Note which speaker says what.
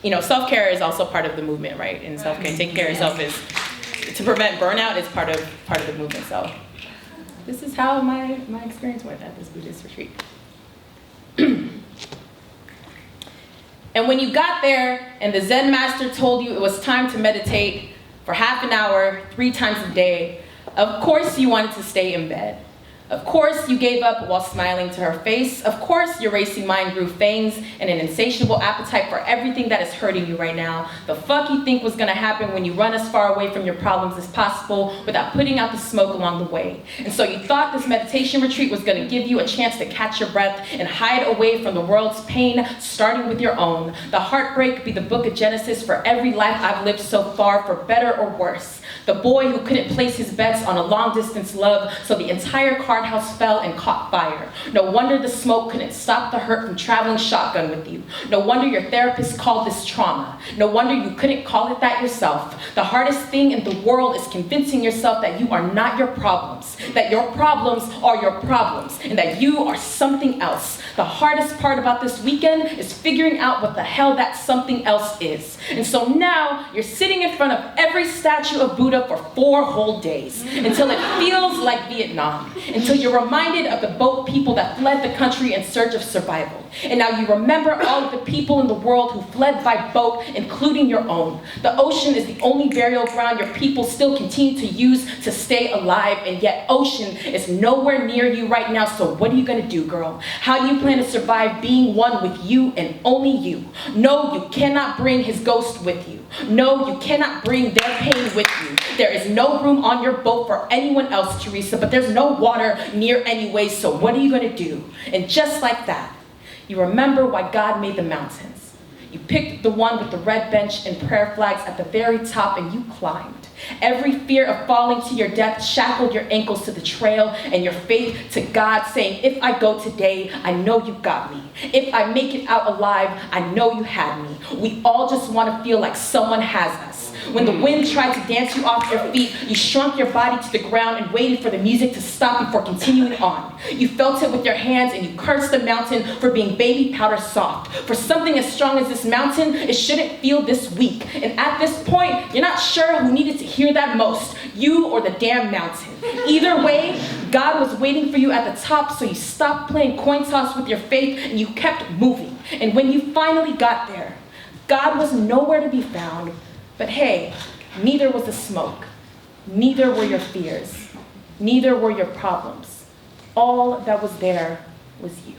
Speaker 1: you know, self-care is also part of the movement, right? And self-care, taking care of yourself is, to prevent burnout is part of the movement. So this is how my experience went at this Buddhist retreat. And when you got there and the Zen master told you it was time to meditate for half an hour, 3 times a day, of course you wanted to stay in bed. Of course you gave up while smiling to her face. Of course your racing mind grew fangs and an insatiable appetite for everything that is hurting you right now. The fuck you think was gonna happen when you run as far away from your problems as possible without putting out the smoke along the way. And so you thought this meditation retreat was gonna give you a chance to catch your breath and hide away from the world's pain, starting with your own. The heartbreak be the book of Genesis for every life I've lived so far, for better or worse. The boy who couldn't place his bets on a long-distance love, so the entire house fell and caught fire. No wonder the smoke couldn't stop the hurt from traveling shotgun with you. No wonder your therapist called this trauma. No wonder you couldn't call it that yourself. The hardest thing in the world is convincing yourself that you are not your problems, that your problems are your problems, and that you are something else. The hardest part about this weekend is figuring out what the hell that something else is. And so now you're sitting in front of every statue of Buddha for 4 whole days, until it feels like Vietnam, until you're reminded of the boat people that fled the country in search of survival. And now you remember all of the people in the world who fled by boat, including your own. The ocean is the only burial ground your people still continue to use to stay alive, and yet ocean is nowhere near you right now, so what are you gonna do, girl? How do you plan to survive being one with you and only you? No, you cannot bring his ghost with you. No, you cannot bring their pain with you. There is no room on your boat for anyone else, Terisa, but there's no water near anyway, so what are you gonna do? And just like that, you remember why God made the mountains. You picked the one with the red bench and prayer flags at the very top, and you climbed. Every fear of falling to your death shackled your ankles to the trail, and your faith to God, saying, if I go today, I know you got me. If I make it out alive, I know you had me. We all just want to feel like someone has us. When the wind tried to dance you off your feet, you shrunk your body to the ground and waited for the music to stop before continuing on. You felt it with your hands and you cursed the mountain for being baby powder soft. For something as strong as this mountain, it shouldn't feel this weak. And at this point, you're not sure who needed to hear that most, you or the damn mountain. Either way, God was waiting for you at the top, so you stopped playing coin toss with your faith and you kept moving. And when you finally got there, God was nowhere to be found. But hey, neither was the smoke, neither were your fears, neither were your problems. All that was there was you.